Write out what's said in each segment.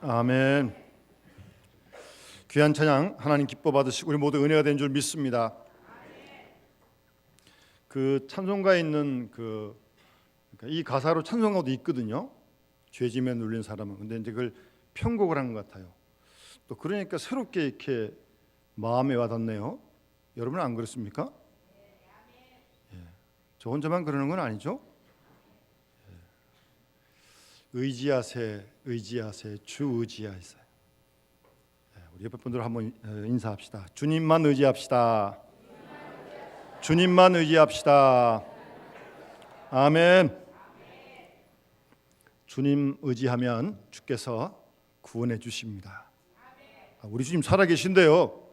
아멘. 귀한 찬양 하나님 기뻐 받으시고 우리 모두 은혜가 된 줄 믿습니다. 그 찬송가에 있는 이 가사로 찬송가도 있거든요. 죄짐에 눌린 사람은. 근데 이제 그걸 편곡을 한 것 같아요. 또 그러니까 새롭게 이렇게 마음에 와닿네요. 여러분은 안 그렇습니까? 예. 저 혼자만 그러는 건 아니죠? 의지하세, 의지하세, 주 의지하세. 우리 옆에 분들 한번 인사합시다. 주님만 의지합시다. 주님만 의지합시다. 아멘. 주님 의지하면 주께서 구원해 주십니다. 우리 주님 살아계신데요.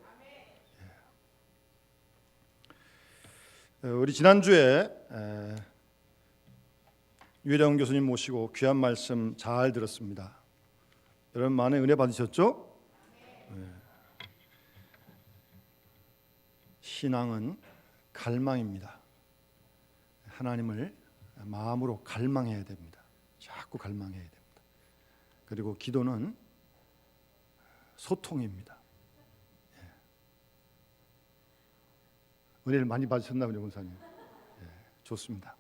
우리 지난주에 유혜령 교수님 모시고 귀한 말씀 잘 들었습니다. 여러분 많은 은혜 받으셨죠? 신앙은 갈망입니다. 하나님을 마음으로 갈망해야 됩니다. 자꾸 갈망해야 됩니다. 그리고 기도는 소통입니다. 은혜를 많이 받으셨나 보네요, 권사님. 좋습니다.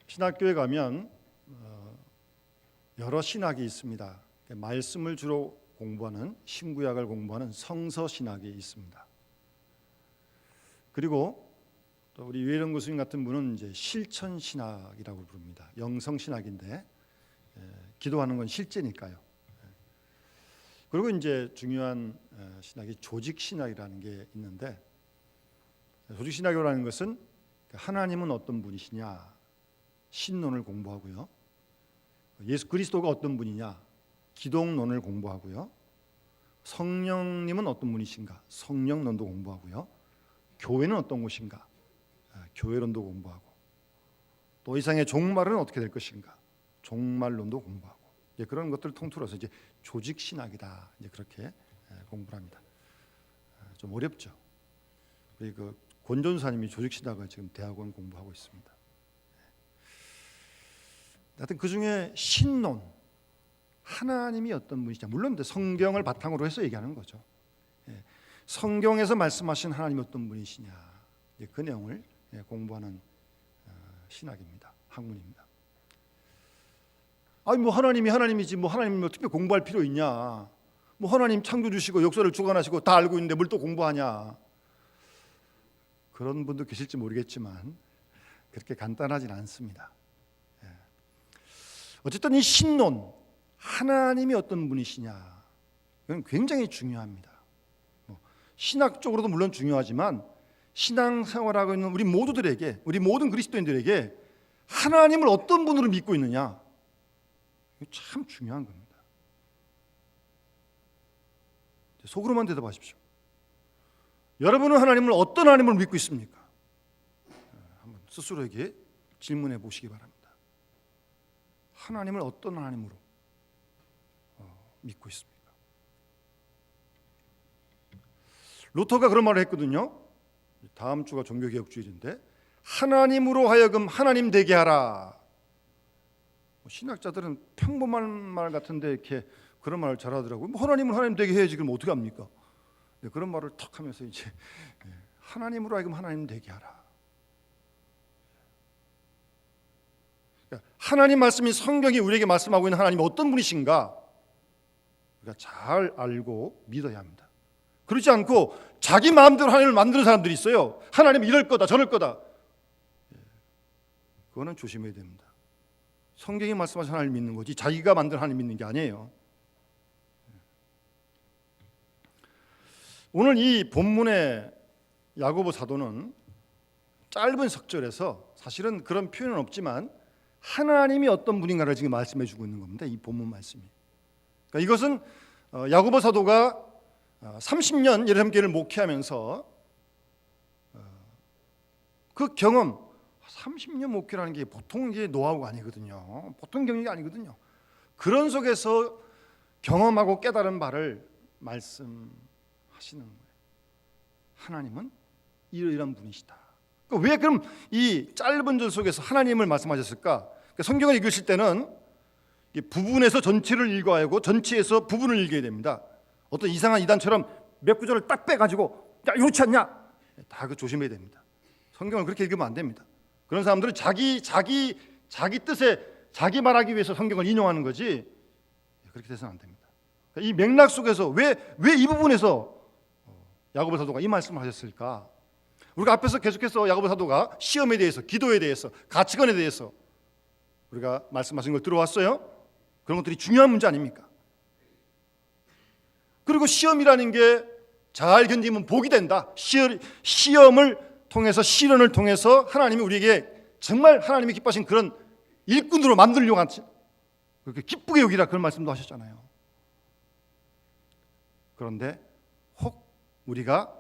신학교에 가면 여러 신학이 있습니다. 말씀을 주로 공부하는 신구약을 공부하는 성서신학이 있습니다. 그리고 또 우리 유혜령 교수님 같은 분은 이제 실천신학이라고 부릅니다. 영성신학인데 기도하는 건 실제니까요. 그리고 이제 중요한 신학이 조직신학이라는 게 있는데, 조직신학이라는 것은 하나님은 어떤 분이시냐 신론을 공부하고요. 예수 그리스도가 어떤 분이냐 기독론을 공부하고요. 성령님은 어떤 분이신가 성령론도 공부하고요. 교회는 어떤 곳인가 교회론도 공부하고, 또 이상의 종말은 어떻게 될 것인가 종말론도 공부하고, 그런 것들을 통틀어서 이제 조직신학이다 이제 그렇게 공부를 합니다. 좀 어렵죠. 우리 권전사님이 조직신학을 지금 대학원 공부하고 있습니다. 하여튼 그 중에 신론, 하나님이 어떤 분이시냐, 물론 성경을 바탕으로 해서 얘기하는 거죠. 성경에서 말씀하신 하나님이 어떤 분이시냐, 그 내용을 공부하는 신학입니다. 학문입니다. 아니 뭐 하나님이 하나님이지 뭐 하나님을 특별히 공부할 필요 있냐, 뭐 하나님 창조 주시고 역사를 주관하시고 다 알고 있는데 뭘 또 공부하냐, 그런 분도 계실지 모르겠지만 그렇게 간단하진 않습니다. 어쨌든 이 신론, 하나님이 어떤 분이시냐, 이건 굉장히 중요합니다. 신학적으로도 물론 중요하지만 신앙생활하고 있는 우리 모두들에게, 우리 모든 그리스도인들에게 하나님을 어떤 분으로 믿고 있느냐, 이거 참 중요한 겁니다. 속으로만 대답하십시오. 여러분은 하나님을 어떤 하나님을 믿고 있습니까? 한번 스스로에게 질문해 보시기 바랍니다. 하나님을 어떤 하나님으로 믿고 있습니까? 루터가 그런 말을 했거든요. 다음 주가 종교개혁주일인데, 하나님으로 하여금 하나님 되게 하라. 신학자들은 평범한 말 같은데 이렇게 그런 말을 잘하더라고요. 뭐 하나님을 하나님 되게 해야지 그럼 어떻게 합니까? 그런 말을 턱 하면서 이제 하나님으로 하여금 하나님 되게 하라. 하나님 말씀이, 성경이 우리에게 말씀하고 있는 하나님이 어떤 분이신가 우리가 잘 알고 믿어야 합니다. 그렇지 않고 자기 마음대로 하나님을 만드는 사람들이 있어요. 하나님 이럴 거다 저럴 거다. 그거는 조심해야 됩니다. 성경이 말씀하신 하나님을 믿는 거지 자기가 만든 하나님 믿는 게 아니에요. 오늘 이 본문의 야고보 사도는 짧은 석절에서 사실은 그런 표현은 없지만 하나님이 어떤 분인가를 지금 말씀해 주고 있는 겁니다. 이 본문 말씀이. 그러니까 이것은 야고보 사도가 30년 예루살렘 교회를 목회하면서 그 경험, 30년 목회라는 게 보통 이게 노하우가 아니거든요. 보통 경력이 아니거든요. 그런 속에서 경험하고 깨달은 바를 말씀하시는 거예요. 하나님은 이러이러한 분이시다. 왜 그럼 이 짧은 절 속에서 하나님을 말씀하셨을까? 성경을 읽으실 때는 부분에서 전체를 읽어야 하고 전체에서 부분을 읽어야 됩니다. 어떤 이상한 이단처럼 몇 구절을 딱 빼가지고 야 이렇지 않냐? 다 그 조심해야 됩니다. 성경을 그렇게 읽으면 안 됩니다. 그런 사람들은 자기 뜻에 자기 말하기 위해서 성경을 인용하는 거지 그렇게 돼서는 안 됩니다. 이 맥락 속에서 왜 이 부분에서 야고보 사도가 이 말씀을 하셨을까? 우리가 앞에서 계속해서 야고보 사도가 시험에 대해서, 기도에 대해서, 가치관에 대해서 우리가 말씀하신 걸 들어왔어요. 그런 것들이 중요한 문제 아닙니까? 그리고 시험이라는 게 잘 견디면 복이 된다. 시험을 통해서, 시련을 통해서 하나님이 우리에게 정말 하나님이 기뻐하신 그런 일꾼으로 만들려고 하지, 그렇게 기쁘게 여기라, 그런 말씀도 하셨잖아요. 그런데 혹 우리가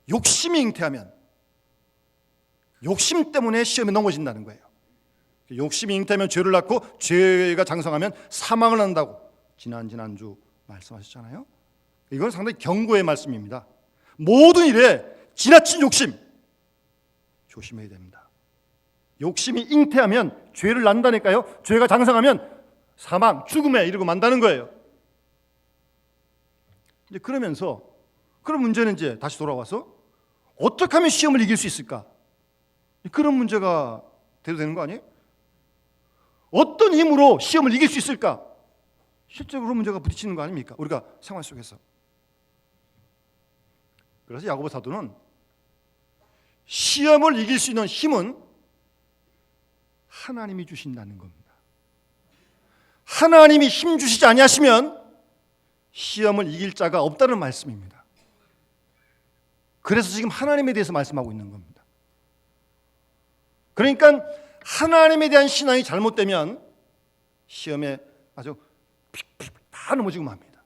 욕심이 잉태하면, 욕심 때문에 시험에 넘어진다는 거예요. 욕심이 잉태하면 죄를 낳고 죄가 장성하면 사망을 한다고 지난주 말씀하셨잖아요. 이건 상당히 경고의 말씀입니다. 모든 일에 지나친 욕심 조심해야 됩니다. 욕심이 잉태하면 죄를 낳는다니까요. 죄가 장성하면 사망, 죽음에 이르고 만다는 거예요. 이제 그러면서 그런 문제는 이제 다시 돌아와서 어떻게 하면 시험을 이길 수 있을까? 그런 문제가 돼도 되는 거 아니에요? 어떤 힘으로 시험을 이길 수 있을까? 실제로 그런 문제가 부딪히는 거 아닙니까? 우리가 생활 속에서. 그래서 야고보 사도는 시험을 이길 수 있는 힘은 하나님이 주신다는 겁니다. 하나님이 힘 주시지 아니하시면 시험을 이길 자가 없다는 말씀입니다. 그래서 지금 하나님에 대해서 말씀하고 있는 겁니다. 그러니까 하나님에 대한 신앙이 잘못되면 시험에 아주 픽픽 다 넘어지고 맙니다.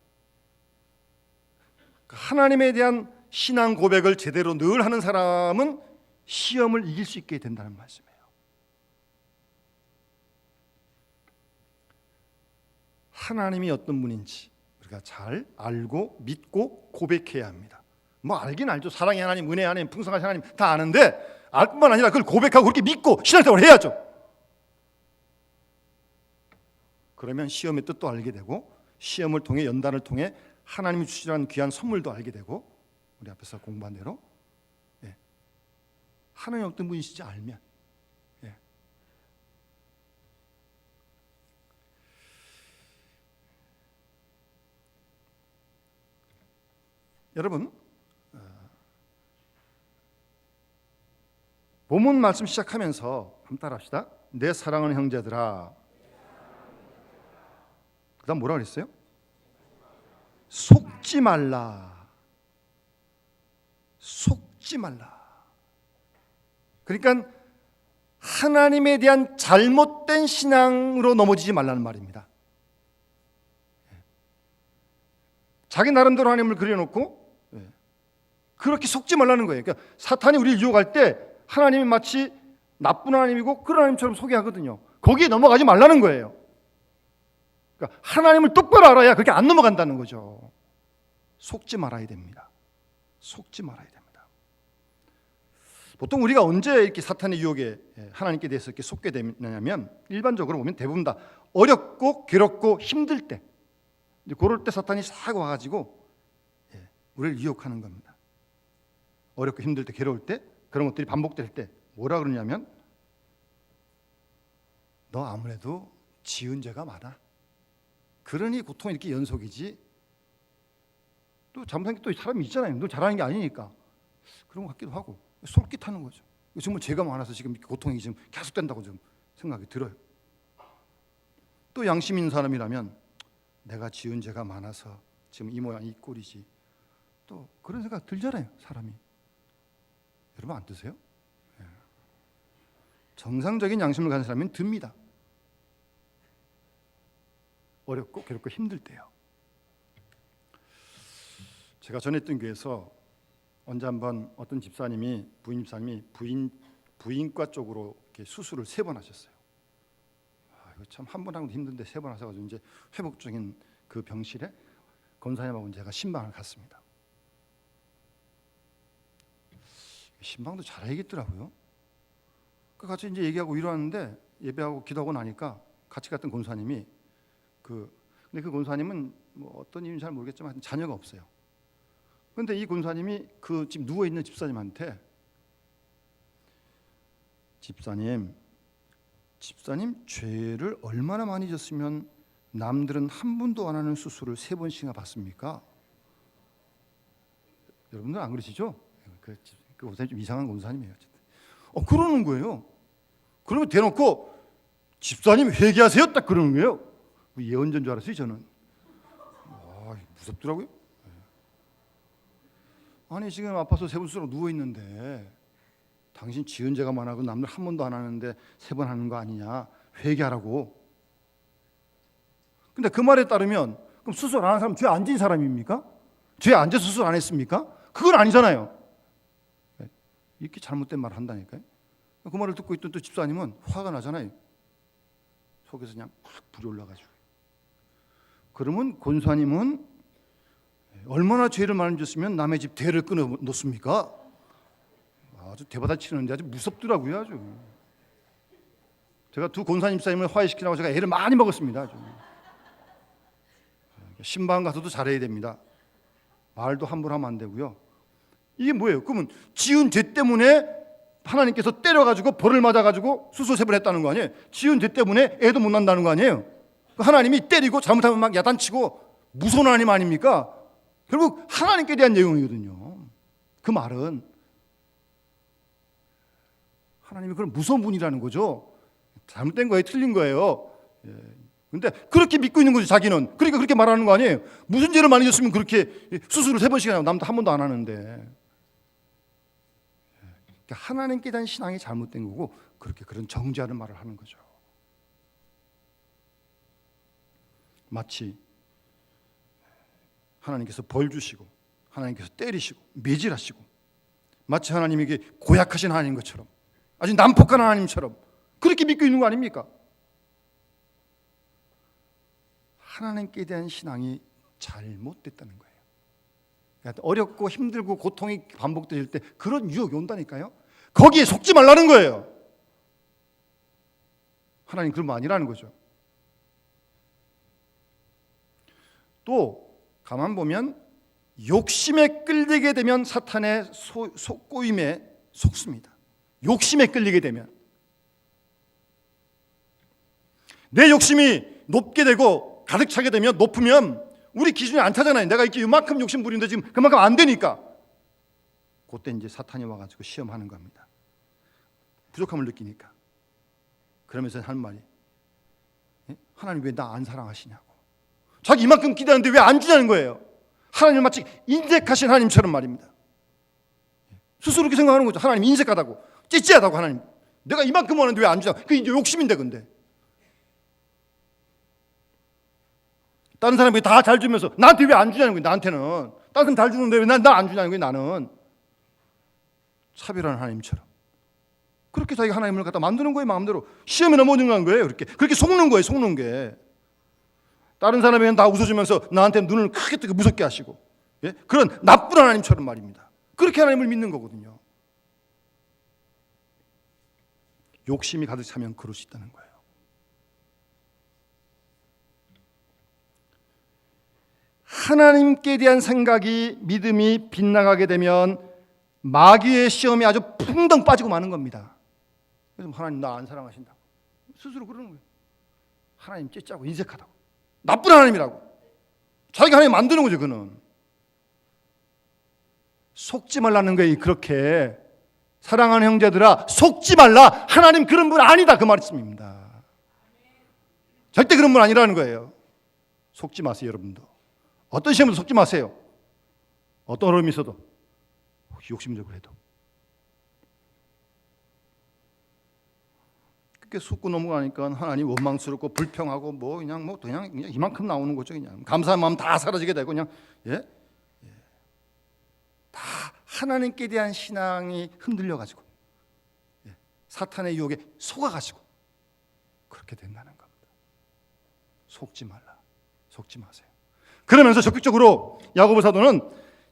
하나님에 대한 신앙 고백을 제대로 늘 하는 사람은 시험을 이길 수 있게 된다는 말씀이에요. 하나님이 어떤 분인지 우리가 잘 알고 믿고 고백해야 합니다. 뭐 알긴 알죠. 사랑의 하나님, 은혜의 하나님, 풍성하신 하나님 다 아는데 알 뿐만 아니라 그걸 고백하고 그렇게 믿고 신앙생활을 해야죠. 그러면 시험의 뜻도 알게 되고 시험을 통해, 연단을 통해 하나님이 주시라는 귀한 선물도 알게 되고, 우리 앞에서 공부한 대로 하나님 어떤 분이신지 알면 여러분, 본문 말씀 시작하면서 한번 따라합시다. 내 사랑하는 형제들아. 그 다음 뭐라 그랬어요? 속지 말라. 속지 말라. 그러니까 하나님에 대한 잘못된 신앙으로 넘어지지 말라는 말입니다. 자기 나름대로 하나님을 그려놓고 그렇게 속지 말라는 거예요. 그러니까 사탄이 우리를 유혹할 때 하나님이 마치 나쁜 하나님이고 그런 하나님처럼 소개하거든요. 거기에 넘어가지 말라는 거예요. 그러니까 하나님을 똑바로 알아야 그렇게 안 넘어간다는 거죠. 속지 말아야 됩니다. 속지 말아야 됩니다. 보통 우리가 언제 이렇게 사탄의 유혹에 하나님께 대해서 이렇게 속게 되냐면, 일반적으로 보면 대부분 다 어렵고 괴롭고 힘들 때, 그럴 때 사탄이 싹 와가지고 우리를 유혹하는 겁니다. 어렵고 힘들 때, 괴로울 때, 그런 것들이 반복될 때 뭐라 그러냐면, 너 아무래도 지은 죄가 많아. 그러니 고통이 이렇게 연속이지. 또 잘못한 게 또 사람이 있잖아요. 너 잘하는 게 아니니까. 그런 것 같기도 하고 솔깃하는 거죠. 정말 죄가 많아서 지금 고통이 지금 계속된다고 좀 생각이 들어요. 또 양심 있는 사람이라면 내가 지은 죄가 많아서 지금 이 모양 이 꼴이지. 또 그런 생각 들잖아요, 사람이. 여러분 안 드세요? 정상적인 양심을 가진 사람은 듭니다. 어렵고 괴롭고 힘들 때요. 제가 전했던 교회에서 언제 한번 어떤 집사님이, 부인 집사님이 부인과 쪽으로 이렇게 수술을 3번 하셨어요. 이거 참 한 번 하고도 힘든데 3번 하셔가지고 이제 회복 중인 그 병실에 권사님하고 제가 신방을 갔습니다. 신방도 잘 알겠더라고요. 같이 이제 얘기하고 이러는데 예배하고 기도하고 나니까 같이 갔던 권사님이 근데 그 권사님은 뭐 어떤 이유인지 잘 모르겠지만 자녀가 없어요. 그런데 이 권사님이 그 지금 누워 있는 집사님한테 집사님 죄를 얼마나 많이 졌으면 남들은 한 번도 안 하는 수술을 3번씩이나 받습니까? 여러분들 안 그러시죠? 그 권사님 좀 이상한 권사님이에요. 그러는 거예요. 그러면 대놓고 집사님 회개하세요 딱 그러는 거예요. 예언자인 줄 알았어요 저는. 무섭더라고요. 아니 지금 아파서 3번 수술하고 누워 있는데 당신 지은 죄가 많아고 남들 한 번도 안 하는데 3번 하는 거 아니냐, 회개하라고. 근데 그 말에 따르면 그럼 수술 안 하는 사람 죄 안 지은 사람입니까? 죄 안 져서 수술 안 했습니까? 그건 아니잖아요. 이렇게 잘못된 말을 한다니까요. 그 말을 듣고 있던 또 집사님은 화가 나잖아요. 속에서 그냥 막 불이 올라가지고. 그러면 권사님은 얼마나 죄를 많이 졌으면 남의 집 대를 끊어 놓습니까? 아주 대받아 치는데 아주 무섭더라고요. 아주. 제가 두 권사님 집사님을 화해시키라고 제가 애를 많이 먹었습니다. 아주. 신방 가서도 잘해야 됩니다. 말도 함부로 하면 안 되고요. 이게 뭐예요? 그러면 지은 죄 때문에 하나님께서 때려가지고 벌을 맞아가지고 수술세번 했다는 거 아니에요? 지은 죄 때문에 애도 못 난다는 거 아니에요? 하나님이 때리고 잘못하면 막 야단치고 무서운 하나님 아닙니까? 결국 하나님께 대한 내용이거든요. 그 말은 하나님이 그런 무서운 분이라는 거죠. 잘못된 거예요, 틀린 거예요. 근데 그렇게 믿고 있는 거죠, 자기는. 그러니까 그렇게 말하는 거 아니에요. 무슨 죄를 많이 졌으면 그렇게 수술을 3번씩이나 하고 남도 한 번도 안 하는데. 그러니까 하나님께 대한 신앙이 잘못된 거고 그렇게 그런 정죄하는 말을 하는 거죠. 마치 하나님께서 벌 주시고 하나님께서 때리시고 매질하시고 마치 하나님에게 고약하신 하나님 것처럼 아주 난폭한 하나님처럼 그렇게 믿고 있는 거 아닙니까? 하나님께 대한 신앙이 잘못됐다는 거예요. 그러니까 어렵고 힘들고 고통이 반복될 때 그런 유혹이 온다니까요. 거기에 속지 말라는 거예요. 하나님 그런 거 아니라는 거죠. 또 가만 보면 욕심에 끌리게 되면 사탄의 꼬임에 속습니다. 욕심에 끌리게 되면 내 욕심이 높게 되고 가득 차게 되면 높으면 우리 기준이 안 차잖아요. 내가 이렇게 이만큼 욕심 부리는데 지금 그만큼 안 되니까 그때 이제 사탄이 와가지고 시험하는 겁니다. 부족함을 느끼니까. 그러면서 하는 말이 하나님 왜 나 안 사랑하시냐고. 자기 이만큼 기대하는데 왜 안 주냐는 거예요. 하나님 마치 인색하신 하나님처럼 말입니다. 스스로 그렇게 생각하는 거죠. 하나님 인색하다고, 찌찌하다고. 하나님 내가 이만큼 하는데 왜 안 주냐. 그게 이제 욕심인데. 근데 다른 사람이 다 잘 주면서 나한테 왜 안 주냐는 거예요. 나한테는 다른 사람 잘 주는데 왜 난 안 주냐는 거예요. 나는 차별하는 하나님처럼 그렇게 자기가 하나님을 갖다 만드는 거예요. 마음대로 시험에 넘어지는 거예요. 그렇게 속는 거예요. 속는 게. 다른 사람에게는 다 웃어주면서 나한테 눈을 크게 뜨고 무섭게 하시고, 예? 그런 나쁜 하나님처럼 말입니다. 그렇게 하나님을 믿는 거거든요. 욕심이 가득 차면 그럴 수 있다는 거예요. 하나님께 대한 생각이, 믿음이 빗나가게 되면 마귀의 시험에 아주 풍덩 빠지고 마는 겁니다. 그래서 하나님 나 안 사랑하신다고 스스로 그러는 거예요. 하나님 째짜고 인색하다고 나쁜 하나님이라고 자기가 하나님 만드는 거죠. 그는 속지 말라는 거예요. 그렇게 사랑하는 형제들아 속지 말라. 하나님 그런 분 아니다 그 말씀입니다. 절대 그런 분 아니라는 거예요. 속지 마세요. 여러분도 어떤 시험에도 속지 마세요. 어떤 어려움이 있어도 욕심적으로 해도 그렇게 속고 넘어가니까 하나님 원망스럽고 불평하고 그냥 이만큼 나오는 거죠. 그냥 감사한 마음 다 사라지게 되고 그냥 다 하나님께 대한 신앙이 흔들려 가지고 사탄의 유혹에 속아 가지고 그렇게 된다는 겁니다. 속지 말라. 속지 마세요. 그러면서 적극적으로 야고보 사도는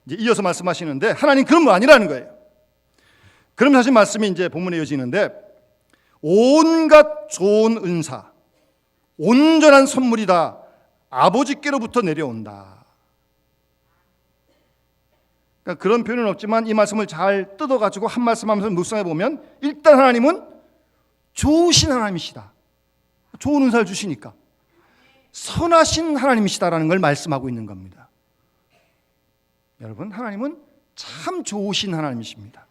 이제 이어서 말씀하시는데 하나님 그런 거 아니라는 거예요. 그러면서 하신 말씀이 이제 본문에 이어지는데 온갖 좋은 은사, 온전한 선물이다. 아버지께로부터 내려온다. 그러니까 그런 표현은 없지만 이 말씀을 잘 뜯어가지고 한 말씀 하면서 묵상해 보면 일단 하나님은 좋으신 하나님이시다. 좋은 은사를 주시니까 선하신 하나님이시다라는 걸 말씀하고 있는 겁니다. 여러분, 하나님은 참 좋으신 하나님이십니다.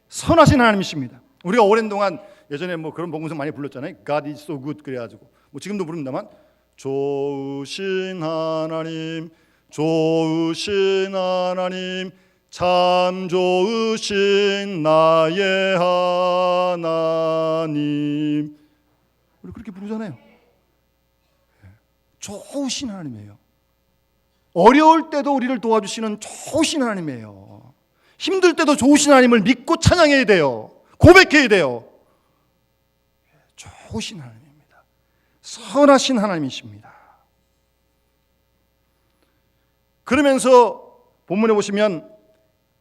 선하신 하나님이십니다. 우리가 오랜 동안 예전에 뭐 그런 복음성 많이 불렀잖아요. God is so good 그래가지고 뭐 지금도 부릅니다만 좋으신 하나님, 좋으신 하나님, 참 좋으신 나의 하나님. 우리 그렇게 부르잖아요. 좋으신 하나님이에요. 어려울 때도 우리를 도와주시는 좋으신 하나님이에요. 힘들 때도 좋으신 하나님을 믿고 찬양해야 돼요. 고백해야 돼요. 좋으신 하나님입니다. 선하신 하나님이십니다. 그러면서 본문에 보시면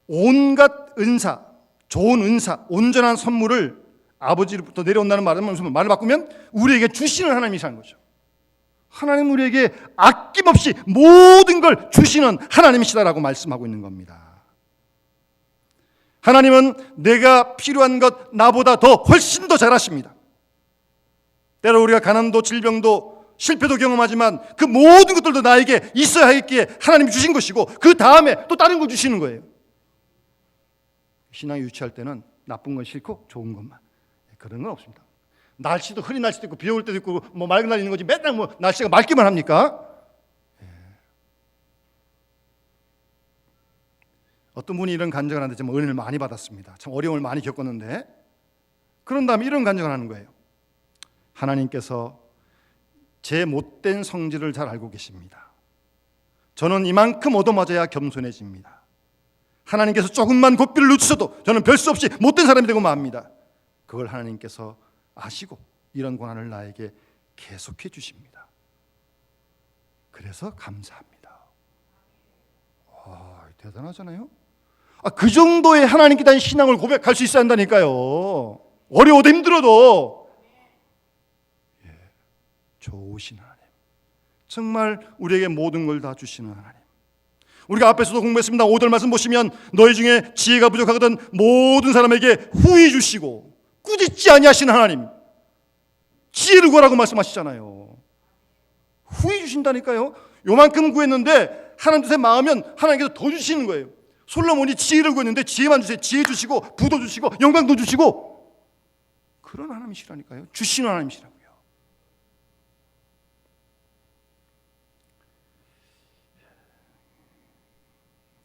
온갖 은사, 좋은 은사, 온전한 선물을 아버지로부터 내려온다는 말을 바꾸면 우리에게 주시는 하나님이시라는 거죠. 하나님 우리에게 아낌없이 모든 걸 주시는 하나님이시다라고 말씀하고 있는 겁니다. 하나님은 내가 필요한 것 나보다 더 훨씬 더 잘하십니다. 때로 우리가 가난도 질병도 실패도 경험하지만 그 모든 것들도 나에게 있어야 하겠기에 하나님이 주신 것이고 그 다음에 또 다른 걸 주시는 거예요. 신앙이 유치할 때는 나쁜 건 싫고 좋은 것만, 그런 건 없습니다. 날씨도 흐린 날씨도 있고 비 올 때도 있고 뭐 맑은 날 있는 거지 맨날 뭐 날씨가 맑기만 합니까? 어떤 분이 이런 간증을 하는데 정말 은혜를 많이 받았습니다. 참 어려움을 많이 겪었는데 그런 다음에 이런 간증을 하는 거예요. 하나님께서 제 못된 성질을 잘 알고 계십니다. 저는 이만큼 얻어맞아야 겸손해집니다. 하나님께서 조금만 고삐를 늦추셔도 저는 별 수 없이 못된 사람이 되고 맙니다. 그걸 하나님께서 아시고 이런 고난을 나에게 계속해 주십니다. 그래서 감사합니다. 와, 대단하잖아요. 그 정도의 하나님께 대한 신앙을 고백할 수 있어야 한다니까요. 어려워도 힘들어도. 좋으신 하나님, 정말 우리에게 모든 걸 다 주시는 하나님. 우리가 앞에서도 공부했습니다. 5절 말씀 보시면 너희 중에 지혜가 부족하거든 모든 사람에게 후히 주시고 꾸짖지 아니하시는 하나님, 지혜를 구하라고 말씀하시잖아요. 후히 주신다니까요. 요만큼 구했는데 하나님 뜻에 마으면 하나님께서 더 주시는 거예요. 솔로몬이 지혜를 구했는데 지혜만 주세요. 지혜 주시고 부도 주시고 영광도 주시고 그런 하나님이시라니까요. 주시는 하나님이시라고요.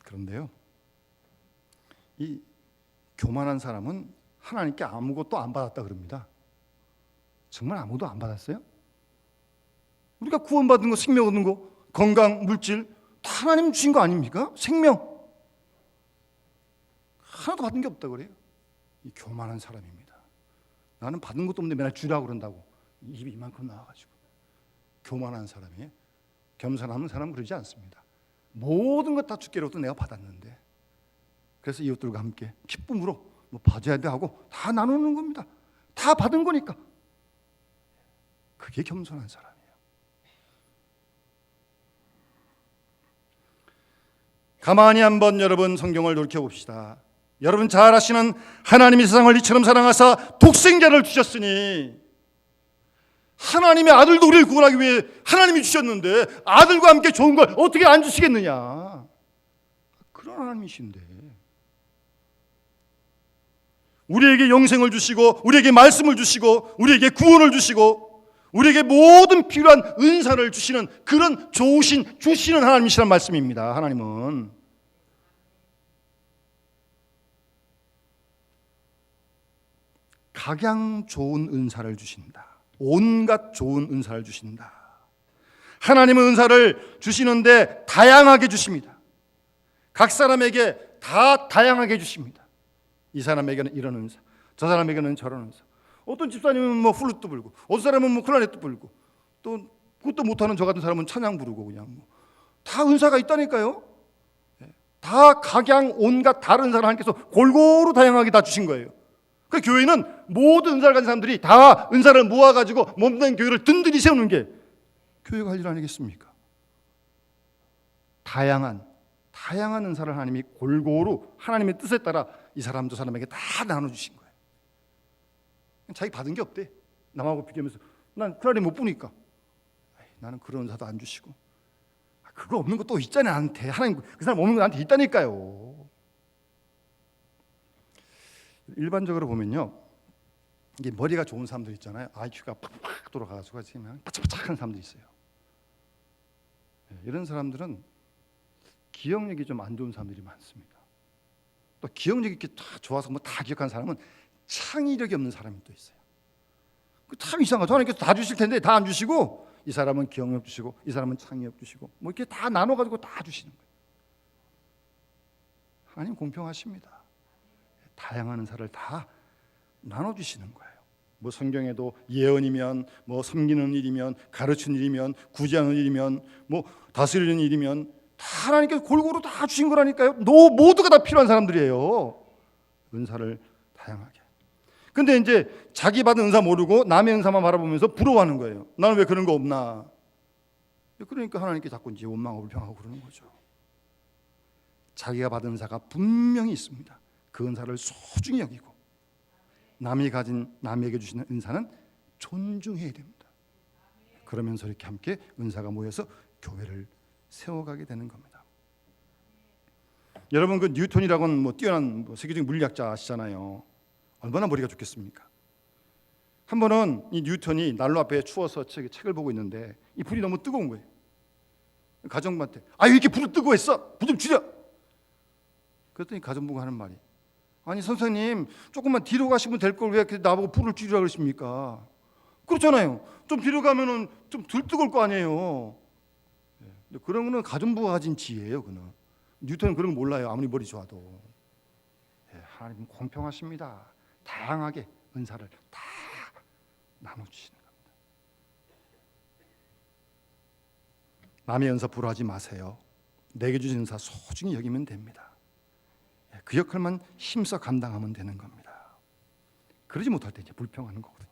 그런데요, 이 교만한 사람은 하나님께 아무것도 안 받았다 그럽니다. 정말 아무도 안 받았어요? 우리가 구원받은 거, 생명 얻는 거, 건강, 물질 다 하나님 주신 거 아닙니까? 생명 하나도 받은 게 없다 그래요. 이 교만한 사람입니다. 나는 받은 것도 없는데 맨날 주라고 그런다고 입이 이만큼 나와가지고. 교만한 사람이, 겸손한 사람은 그러지 않습니다. 모든 것 다 주께로부터 내가 받았는데, 그래서 이웃들과 함께 기쁨으로 뭐 받아야 돼 하고 다 나누는 겁니다. 다 받은 거니까. 그게 겸손한 사람이에요. 가만히 한번 여러분 성경을 돌이켜봅시다. 여러분 잘 아시는 하나님이 세상을 이처럼 사랑하사 독생자를 주셨으니, 하나님의 아들도 우리를 구원하기 위해 하나님이 주셨는데 아들과 함께 좋은 걸 어떻게 안 주시겠느냐. 그런 하나님이신데 우리에게 영생을 주시고 우리에게 말씀을 주시고 우리에게 구원을 주시고 우리에게 모든 필요한 은사를 주시는 그런 주시는 하나님이시란 말씀입니다. 하나님은 각양 좋은 은사를 주신다. 온갖 좋은 은사를 주신다. 하나님은 은사를 주시는데 다양하게 주십니다. 각 사람에게 다 다양하게 주십니다. 이 사람에게는 이런 은사, 저 사람에게는 저런 은사. 어떤 집사님은 뭐 플루트 불고, 어떤 사람은 뭐 클라리넷 불고, 또 그것도 못하는 저 같은 사람은 찬양 부르고, 그냥 뭐 다 은사가 있다니까요. 다 각양 온갖 다른 은사를 하나님께서 골고루 다양하게 다 주신 거예요. 그 교회는 모든 은사를 가진 사람들이 다 은사를 모아가지고 몸된 교회를 든든히 세우는 게 교회가 할 일 아니겠습니까? 다양한 은사를 하나님이 골고루 하나님의 뜻에 따라 이 사람 저 사람에게 다 나눠주신 거예요. 자기 받은 게 없대. 남하고 비교하면서 난 그날에 못 보니까 나는 그런 은사도 안 주시고, 그거 없는 거 또 있잖아요. 나한테 하나님 그 사람 없는 거 나한테 있다니까요. 일반적으로 보면요, 이게 머리가 좋은 사람들 있잖아요. IQ가 팍팍 돌아가가지고 지금 바짝바짝한 사람들이 있어요. 이런 사람들은 기억력이 좀 안 좋은 사람들이 많습니다. 또 기억력이 이렇게 다 좋아서 뭐 다 기억하는 사람은 창의력이 없는 사람이 또 있어요. 참 이상하죠. 하나님께서 다 주실 텐데 다 안 주시고, 이 사람은 기억력 주시고 이 사람은 창의력 주시고 뭐 이렇게 다 나눠가지고 다 주시는 거예요. 하나님 공평하십니다. 다양한 은사를 다 나눠주시는 거예요. 뭐 성경에도 예언이면 뭐 섬기는 일이면 가르치는 일이면 구제하는 일이면 뭐 다스리는 일이면 다 하나님께서 골고루 다 주신 거라니까요. 모두가 다 필요한 사람들이에요. 은사를 다양하게. 근데 이제 자기 받은 은사 모르고 남의 은사만 바라보면서 부러워하는 거예요. 나는 왜 그런 거 없나? 그러니까 하나님께 자꾸 이제 원망하고 불평하고 그러는 거죠. 자기가 받은 은사가 분명히 있습니다. 그 은사를 소중히 여기고 남에게 주시는 은사는 존중해야 됩니다. 그러면서 이렇게 함께 은사가 모여서 교회를 세워가게 되는 겁니다. 여러분, 그 뉴턴이라고는 뭐 뛰어난 세계적인 물리학자 아시잖아요. 얼마나 머리가 좋겠습니까? 한 번은 이 뉴턴이 난로 앞에 추워서 책을 보고 있는데 이 불이 너무 뜨거운 거예요. 가정부한테 왜 이렇게 불을 뜨거워했어? 불 좀 줄여. 그랬더니 가정부가 하는 말이, 아니 선생님 조금만 뒤로 가시면 될 걸 왜 나보고 불을 줄이라 그러십니까? 그렇잖아요. 좀 뒤로 가면은 좀 덜 뜨거울 거 아니에요. 그런 거는 가정부가 가진 지혜예요. 그는 뉴턴은 그런 거 몰라요. 아무리 머리 좋아도. 하나님은 공평하십니다. 다양하게 은사를 다 나눠주시는 겁니다. 남의 은사 부러워하지 마세요. 내게 주신 은사 소중히 여기면 됩니다. 그 역할만 힘써 감당하면 되는 겁니다. 그러지 못할 때 이제 불평하는 거거든요.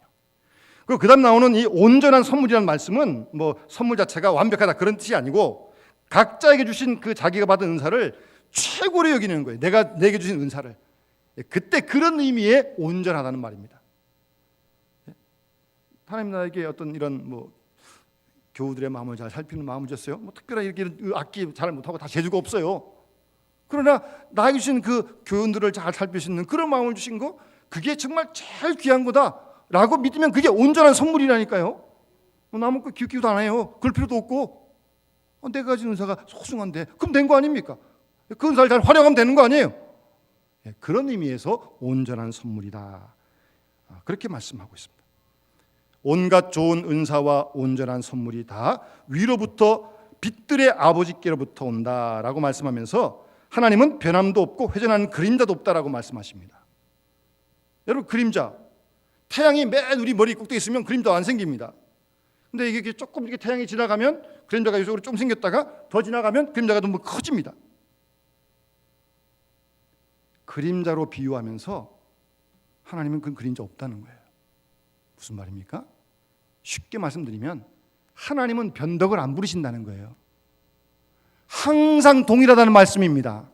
그 다음 나오는 이 온전한 선물이라는 말씀은 뭐 선물 자체가 완벽하다 그런 뜻이 아니고 각자에게 주신 그 자기가 받은 은사를 최고로 여기는 거예요. 내게 주신 은사를. 그때 그런 의미의 온전하다는 말입니다. 하나님 나에게 어떤 이런 뭐 교우들의 마음을 잘 살피는 마음을 주셨어요. 뭐 특별히 이렇게 악기 잘 못하고 다 재주가 없어요. 그러나 나에게 주신 그 교훈들을 잘 살피시는 그런 마음을 주신 거, 그게 정말 제일 귀한 거다라고 믿으면 그게 온전한 선물이라니까요. 남은 거 기웃기웃 안 해요. 그럴 필요도 없고, 내가 가진 은사가 소중한데 그럼 된 거 아닙니까? 그 은사를 잘 활용하면 되는 거 아니에요? 그런 의미에서 온전한 선물이다, 그렇게 말씀하고 있습니다. 온갖 좋은 은사와 온전한 선물이 다 위로부터 빛들의 아버지께로부터 온다라고 말씀하면서 하나님은 변함도 없고 회전하는 그림자도 없다라고 말씀하십니다. 여러분, 그림자, 태양이 맨 우리 머리 꼭대기에 있으면 그림자 안 생깁니다. 근데 이게 조금 이렇게 태양이 지나가면 그림자가 이쪽으로 좀 생겼다가 더 지나가면 그림자가 너무 커집니다. 그림자로 비유하면서 하나님은 그 그림자 없다는 거예요. 무슨 말입니까? 쉽게 말씀드리면 하나님은 변덕을 안 부리신다는 거예요. 항상 동일하다는 말씀입니다.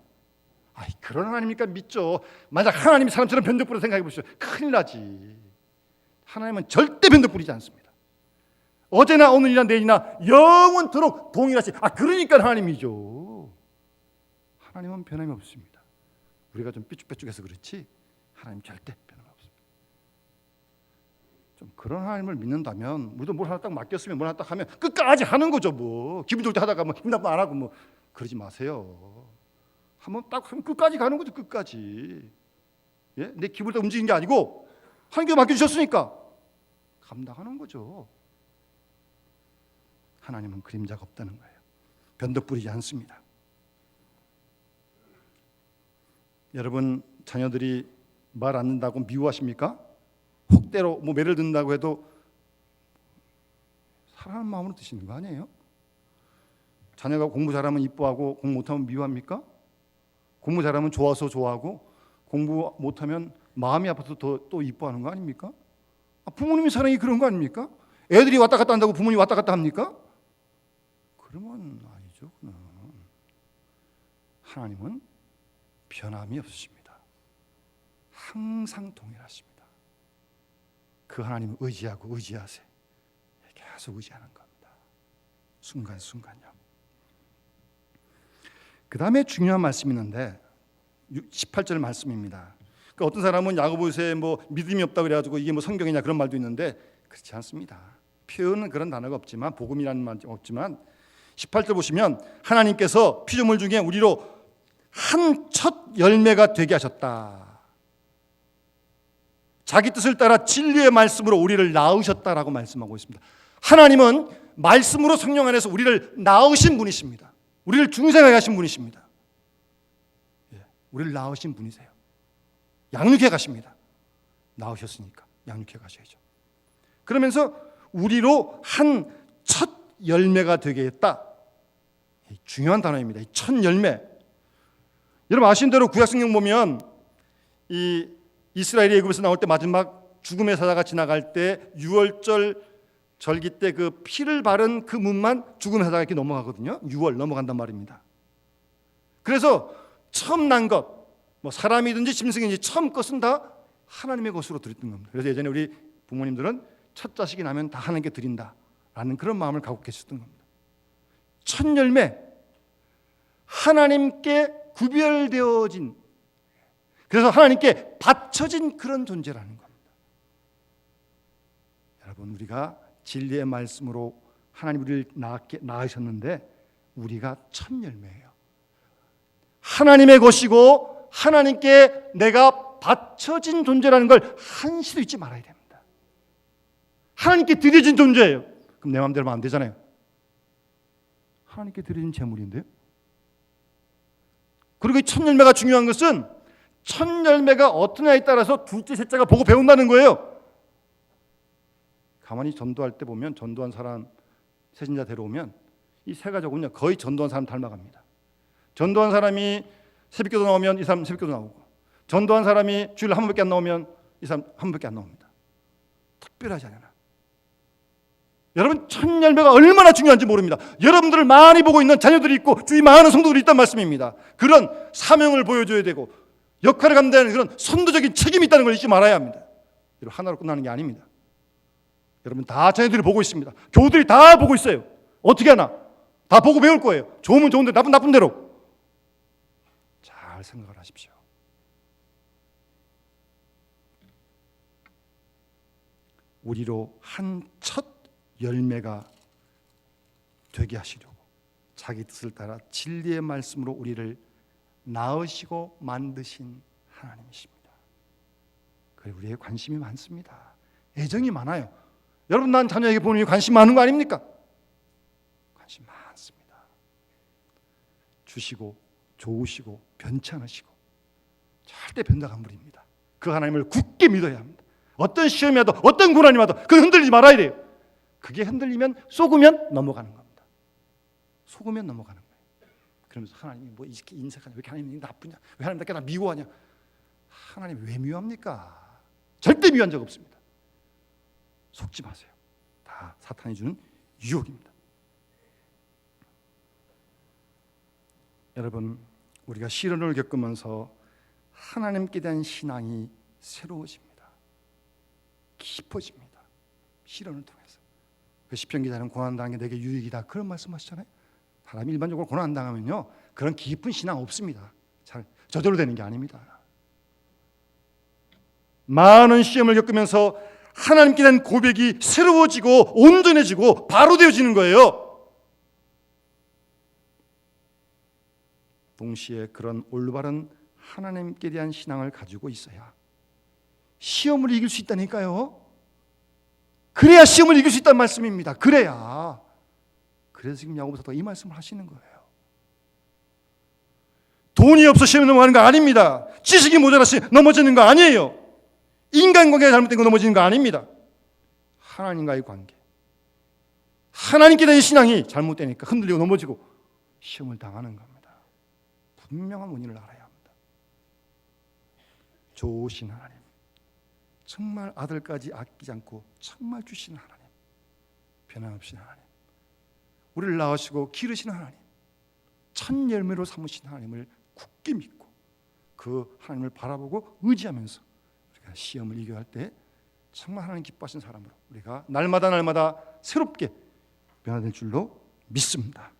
그런 하나님이니까 믿죠. 만약 하나님이 사람처럼 변덕 부려 생각해 보시죠. 큰일 나지. 하나님은 절대 변덕 부리지 않습니다. 어제나 오늘이나 내일이나 영원토록 동일하시. 그러니까 하나님이죠. 하나님은 변함이 없습니다. 우리가 좀 삐죽빼죽해서 그렇지 하나님 절대 변함 없습니다. 좀 그런 하나님을 믿는다면 우리도 뭘 하나 딱 맡겼으면 뭘 하나 딱 하면 끝까지 하는 거죠. 뭐 기분 좋을 때 하다가 뭐 기분 나쁘면 안 하고 뭐 그러지 마세요. 한번 딱 하면 끝까지 가는 거죠. 끝까지. 내 기분을 딱 움직이는 게 아니고 하나님께 맡겨주셨으니까 감당하는 거죠. 하나님은 그림자가 없다는 거예요. 변덕 부리지 않습니다. 여러분, 자녀들이 말 안 듣는다고 미워하십니까? 혹대로 뭐 매를 듣는다고 해도 사랑하는 마음으로 드시는 거 아니에요? 자녀가 공부 잘하면 이뻐하고 공부 못하면 미워합니까? 공부 잘하면 좋아서 좋아하고 공부 못하면 마음이 아파서 또 이뻐하는 거 아닙니까? 부모님의 사랑이 그런 거 아닙니까? 애들이 왔다 갔다 한다고 부모님이 왔다 갔다 합니까? 그러면 아니죠. 하나님은 변함이 없으십니다. 항상 동일하십니다. 그 하나님을 의지하고 의지하세요. 계속 의지하는 겁니다. 순간순간요. 그 다음에 중요한 말씀이 있는데 18절 말씀입니다. 그러니까 어떤 사람은 야고보서에 믿음이 없다 그래가지고 이게 성경이냐 그런 말도 있는데 그렇지 않습니다. 표현은 그런 단어가 없지만 복음이라는 말 없지만 18절 보시면 하나님께서 피조물 중에 우리로 한 첫 열매가 되게 하셨다. 자기 뜻을 따라 진리의 말씀으로 우리를 낳으셨다라고 말씀하고 있습니다. 하나님은 말씀으로 성령 안에서 우리를 낳으신 분이십니다. 우리를 중생하게 하신 분이십니다. 우리를 낳으신 분이세요. 양육해 가십니다. 낳으셨으니까 양육해 가셔야죠. 그러면서 우리로 한 첫 열매가 되게 했다. 중요한 단어입니다. 첫 열매. 여러분 아시는 대로 구약성경 보면 이 이스라엘이 애굽에서 나올 때 마지막 죽음의 사자가 지나갈 때 유월절 절기 때 그 피를 바른 그 문만 죽음의 사자가 이렇게 넘어가거든요. 6월 넘어간단 말입니다. 그래서 처음 난 것, 사람이든지 짐승이든지 처음 것은 다 하나님의 것으로 드렸던 겁니다. 그래서 예전에 우리 부모님들은 첫 자식이 나면 다 하나님께 드린다라는 그런 마음을 갖고 계셨던 겁니다. 첫 열매, 하나님께 구별되어진, 그래서 하나님께 바쳐진 그런 존재라는 겁니다. 여러분 우리가 진리의 말씀으로 하나님 우리를 낳으셨는데 우리가 첫 열매예요. 하나님의 것이고 하나님께 내가 바쳐진 존재라는 걸 한시도 잊지 말아야 됩니다. 하나님께 드려진 존재예요. 그럼 내 마음대로 하면 안 되잖아요. 하나님께 드려진 제물인데요. 그리고 이 첫 열매가 중요한 것은 첫 열매가 어떠냐에 따라서 둘째, 셋째가 보고 배운다는 거예요. 가만히 전도할 때 보면 전도한 사람 세신자 데려오면 이 세 가족은요 거의 전도한 사람 닮아갑니다. 전도한 사람이 새벽기도 나오면 이 사람 새벽기도 나오고, 전도한 사람이 주일에 한 번밖에 안 나오면 이 사람 한 번밖에 안 나옵니다. 특별하지 않아요. 여러분 첫 열매가 얼마나 중요한지 모릅니다. 여러분들을 많이 보고 있는 자녀들이 있고 주위 많은 성도들이 있단 말씀입니다. 그런 사명을 보여줘야 되고 역할을 감당하는 그런 선도적인 책임이 있다는 걸 잊지 말아야 합니다. 여러분 하나로 끝나는 게 아닙니다. 여러분 다 자녀들이 보고 있습니다. 교우들이 다 보고 있어요. 어떻게 하나? 다 보고 배울 거예요. 좋으면 좋은 대로, 나쁜 대로. 잘 생각을 하십시오. 우리로 한 첫 열매가 되게 하시려고 자기 뜻을 따라 진리의 말씀으로 우리를 낳으시고 만드신 하나님이십니다. 그리고 우리의 관심이 많습니다. 애정이 많아요. 여러분 난 자녀에게 부모님이 관심 많은 거 아닙니까? 관심 많습니다. 주시고 좋으시고 변치 않으시고 절대 변덕한 분입니다. 그 하나님을 굳게 믿어야 합니다. 어떤 시험이 와도 어떤 고난이 와도 그건 흔들리지 말아야 돼요. 그게 흔들리면 속으면 넘어가는 겁니다. 속으면 넘어가는 거예요. 그러면서 하나님이 이렇게 인색하냐, 왜 이렇게 하나님이 나쁘냐, 왜 하나님 나 미워하냐. 하나님 왜 미워합니까? 절대 미워한 적 없습니다. 속지 마세요. 다 사탄이 주는 유혹입니다. 여러분 우리가 시련을 겪으면서 하나님께 대한 신앙이 새로워집니다. 깊어집니다. 시련을 통해서. 그 시편 기자는 고난당한 게 내게 유익이다 그런 말씀하시잖아요. 사람이 일반적으로 고난당하면요 그런 깊은 신앙 없습니다. 잘 저절로 되는 게 아닙니다. 많은 시험을 겪으면서 하나님께 대한 고백이 새로워지고 온전해지고 바로 되어지는 거예요. 동시에 그런 올바른 하나님께 대한 신앙을 가지고 있어야 시험을 이길 수 있다니까요. 그래야 시험을 이길 수 있다는 말씀입니다. 그래서 지금 야고보서도 이 말씀을 하시는 거예요. 돈이 없어 시험에 넘어가는 거 아닙니다. 지식이 모자라서 넘어지는 거 아니에요. 인간관계가 잘못된 거 넘어지는 거 아닙니다. 하나님과의 관계, 하나님께 대한 신앙이 잘못되니까 흔들리고 넘어지고 시험을 당하는 겁니다. 분명한 원인을 알아야 합니다. 좋으신 하나님, 정말 아들까지 아끼지 않고 정말 주시는 하나님, 변함없이 하나님, 우리를 낳으시고 기르시는 하나님, 첫 열매로 삼으신 하나님을 굳게 믿고 그 하나님을 바라보고 의지하면서 우리가 시험을 이겨야 할 때 정말 하나님 기뻐하신 사람으로 우리가 날마다 새롭게 변화될 줄로 믿습니다.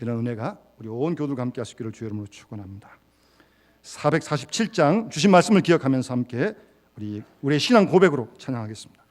이런 은혜가 우리 온 교도들과 함께 하시기를 주의 이름으로 축원합니다. 447장 주신 말씀을 기억하면서 함께 우리의 신앙 고백으로 찬양하겠습니다.